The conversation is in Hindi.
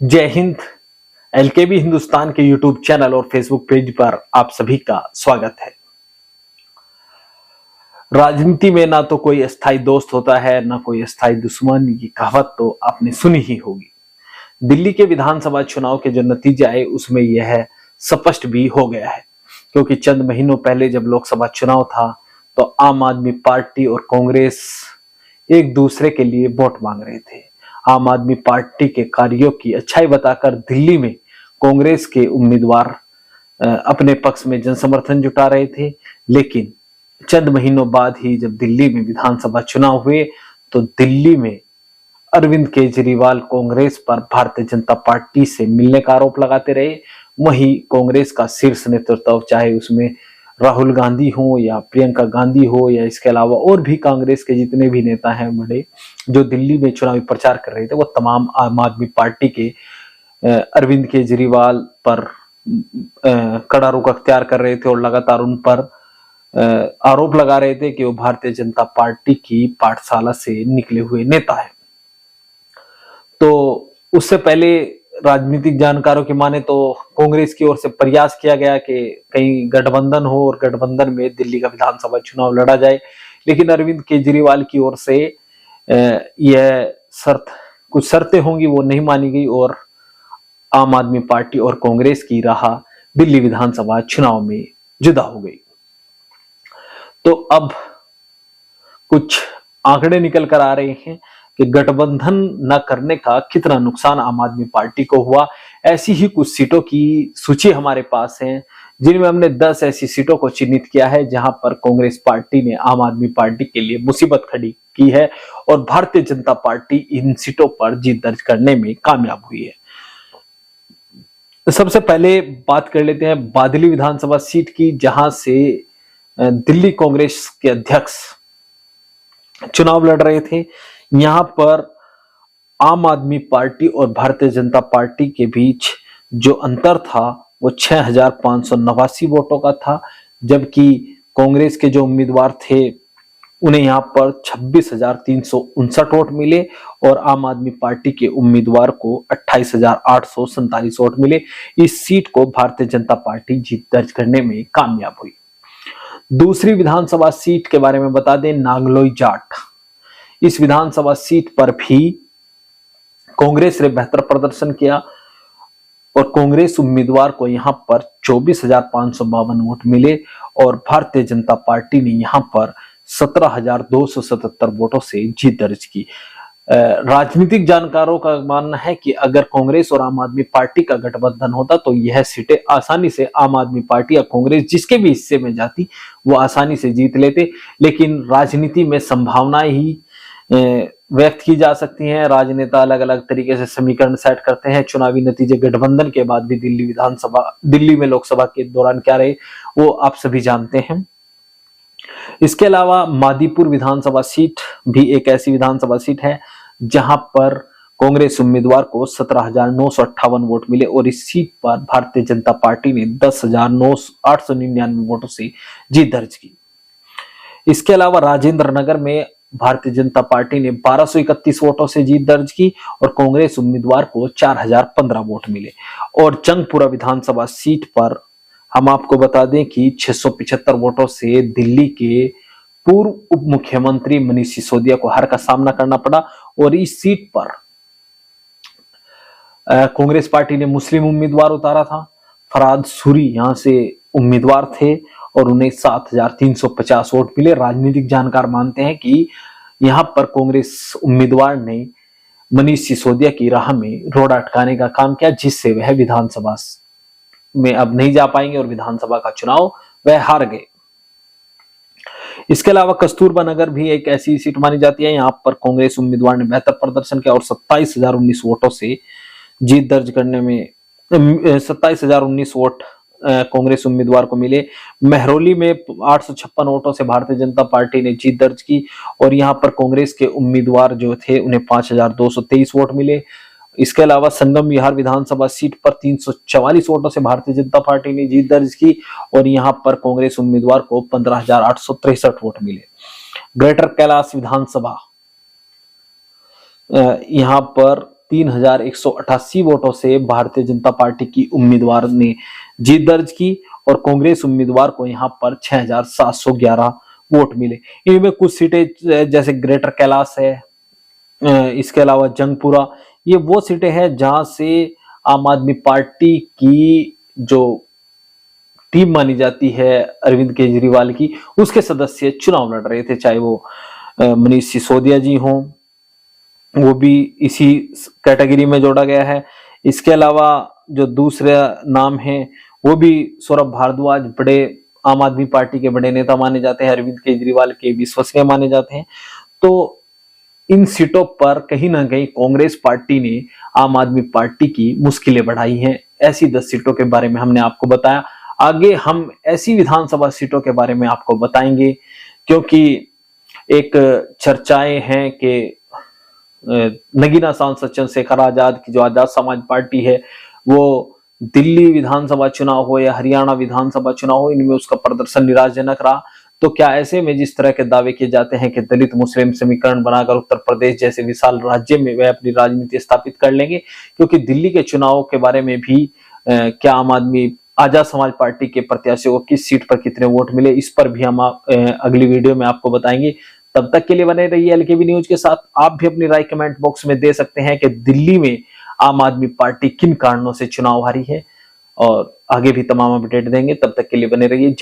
जय हिंद। एलकेबी हिंदुस्तान के यूट्यूब चैनल और फेसबुक पेज पर आप सभी का स्वागत है। राजनीति में ना तो कोई अस्थायी दोस्त होता है ना कोई अस्थायी दुश्मन, ये कहावत तो आपने सुनी ही होगी। दिल्ली के विधानसभा चुनाव के जो नतीजे आए उसमें यह स्पष्ट भी हो गया है, क्योंकि चंद महीनों पहले जब लोकसभा चुनाव था तो आम आदमी पार्टी और कांग्रेस एक दूसरे के लिए वोट मांग रहे थे। आम आदमी पार्टी के कार्यों की अच्छाई बताकर दिल्ली में कांग्रेस के उम्मीदवार अपने पक्ष में जनसमर्थन जुटा रहे थे, लेकिन चंद महीनों बाद ही जब दिल्ली में विधानसभा चुनाव हुए तो दिल्ली में अरविंद केजरीवाल कांग्रेस पर भारतीय जनता पार्टी से मिलने का आरोप लगाते रहे। वहीं कांग्रेस का शीर्ष नेतृत्व, चाहे उसमें राहुल गांधी हो या प्रियंका गांधी हो या इसके अलावा और भी कांग्रेस के जितने भी नेता हैं बड़े, जो दिल्ली में चुनावी प्रचार कर रहे थे, वो तमाम आम आदमी पार्टी के अरविंद केजरीवाल पर कड़ा रुख अख्तियार कर रहे थे और लगातार उन पर आरोप लगा रहे थे कि वो भारतीय जनता पार्टी की पाठशाला से निकले हुए नेता है। तो उससे पहले राजनीतिक जानकारों की माने तो कांग्रेस की ओर से प्रयास किया गया कि कहीं गठबंधन हो और गठबंधन में दिल्ली का विधानसभा चुनाव लड़ा जाए, लेकिन अरविंद केजरीवाल की ओर से यह कुछ शर्तें होंगी वो नहीं मानी गई और आम आदमी पार्टी और कांग्रेस की राह दिल्ली विधानसभा चुनाव में जुदा हो गई। तो अब कुछ आंकड़े निकल कर आ रहे हैं कि गठबंधन न करने का कितना नुकसान आम आदमी पार्टी को हुआ। ऐसी ही कुछ सीटों की सूची हमारे पास है, जिनमें हमने 10 ऐसी सीटों को चिन्हित किया है जहां पर कांग्रेस पार्टी ने आम आदमी पार्टी के लिए मुसीबत खड़ी की है और भारतीय जनता पार्टी इन सीटों पर जीत दर्ज करने में कामयाब हुई है। सबसे पहले बात कर लेते हैं बादली विधानसभा सीट की, जहां से दिल्ली कांग्रेस के अध्यक्ष चुनाव लड़ रहे थे। यहां पर आम आदमी पार्टी और भारतीय जनता पार्टी के बीच जो अंतर था वो 6,589 वोटों का था, जबकि कांग्रेस के जो उम्मीदवार थे उन्हें यहां पर 26,359 वोट मिले और आम आदमी पार्टी के उम्मीदवार को 28,847 वोट मिले। इस सीट को भारतीय जनता पार्टी जीत दर्ज करने में कामयाब हुई। दूसरी विधानसभा सीट के बारे में बता दें, नांगलोई जाट। इस विधानसभा सीट पर भी कांग्रेस ने बेहतर प्रदर्शन किया और कांग्रेस उम्मीदवार को यहां पर 24,552 वोट मिले और भारतीय जनता पार्टी ने यहां पर 17,277 वोटों से जीत दर्ज की। राजनीतिक जानकारों का मानना है कि अगर कांग्रेस और आम आदमी पार्टी का गठबंधन होता तो यह सीटें आसानी से आम आदमी पार्टी या कांग्रेस जिसके भी हिस्से में जाती वो आसानी से जीत लेते, लेकिन राजनीति में संभावनाएं ही व्यक्त की जा सकती हैं। राजनेता अलग अलग तरीके से समीकरण सेट करते हैं। चुनावी नतीजे गठबंधन के बाद भी दिल्ली में लोकसभा के दौरान क्या रहे वो आप सभी जानते हैं। इसके अलावा मादीपुर विधानसभा सीट भी एक ऐसी विधानसभा सीट है जहां पर कांग्रेस उम्मीदवार को 17,958 वोट मिले और इस सीट पर भारतीय जनता पार्टी ने 10,899 वोटों से जीत दर्ज की। इसके अलावा राजेंद्र नगर में भारतीय जनता पार्टी ने 1231 वोटों से जीत दर्ज की और कांग्रेस उम्मीदवार को 4,015 वोट मिले। और जंगपुरा विधानसभा सीट पर हम आपको बता दें कि 675 वोटों से दिल्ली के पूर्व उप मुख्यमंत्री मनीष सिसोदिया को हार का सामना करना पड़ा और इस सीट पर कांग्रेस पार्टी ने मुस्लिम उम्मीदवार उतारा था। फराद सूरी यहां से उम्मीदवार थे और उन्हें 7,350 वोट मिले। राजनीतिक जानकार मानते हैं कि यहां पर कांग्रेस उम्मीदवार ने मनीष सिसोदिया की राह में रोड़ा अटकाने का काम किया, जिससे वह विधानसभा में अब नहीं जा पाएंगे और विधानसभा का चुनाव वह हार गए। इसके अलावा कस्तूरबा नगर भी एक ऐसी सीट मानी जाती है। यहां पर कांग्रेस उम्मीदवार ने बेहतर प्रदर्शन किया और 27,019 वोटों से जीत दर्ज करने में 27,019 वोट कांग्रेस उम्मीदवार को मिले। महरौली में 856 वोटों से भारतीय जनता पार्टी ने जीत दर्ज की और यहां पर कांग्रेस के उम्मीदवार जो थे उन्हें 5,223 वोट मिले। इसके अलावा संगम विहार विधानसभा सीट पर 344 वोटों से भारतीय जनता पार्टी ने जीत दर्ज की और यहां पर कांग्रेस उम्मीदवार को 15,863 वोट मिले। ग्रेटर कैलाश विधानसभा यहां पर 3188 वोटों से भारतीय जनता पार्टी की उम्मीदवार ने जीत दर्ज की और कांग्रेस उम्मीदवार को यहां पर 6711 वोट मिले। इनमें कुछ सीटें जैसे ग्रेटर कैलाश है, इसके अलावा जंगपुरा, ये वो सीटें हैं जहां से आम आदमी पार्टी की जो टीम मानी जाती है अरविंद केजरीवाल की, उसके सदस्य चुनाव लड़ रहे थे, चाहे वो मनीष सिसोदिया जी हों, वो भी इसी कैटेगरी में जोड़ा गया है। इसके अलावा जो दूसरा नाम है वो भी सौरभ भारद्वाज, बड़े आम आदमी पार्टी के बड़े नेता माने जाते हैं, अरविंद केजरीवाल के विश्वसनीय माने जाते हैं। तो इन सीटों पर कहीं ना कहीं कांग्रेस पार्टी ने आम आदमी पार्टी की मुश्किलें बढ़ाई हैं। ऐसी 10 सीटों के बारे में हमने आपको बताया। आगे हम ऐसी विधानसभा सीटों के बारे में आपको बताएंगे, क्योंकि एक चर्चाएं हैं कि नगीना सांसद चंद्रशेखर आजाद की जो आजाद समाज पार्टी है, वो दिल्ली विधानसभा चुनाव हो या हरियाणा विधानसभा चुनाव हो, इनमें उसका प्रदर्शन निराशाजनक रहा। तो क्या ऐसे में जिस तरह के दावे किए जाते हैं कि दलित मुस्लिम समीकरण बनाकर उत्तर प्रदेश जैसे विशाल राज्य में वे अपनी राजनीति स्थापित कर लेंगे, क्योंकि दिल्ली के चुनाव के बारे में भी क्या आम आदमी आजाद समाज पार्टी के प्रत्याशियों को किस सीट पर कितने वोट मिले, इस पर भी हम अगली वीडियो में आपको बताएंगे। तब तक के लिए बने रहिए एलकेबी न्यूज के साथ। आप भी अपनी राय कमेंट बॉक्स में दे सकते हैं कि दिल्ली में आम आदमी पार्टी किन कारणों से चुनाव हारी है, और आगे भी तमाम अपडेट देंगे। तब तक के लिए बने रहिए।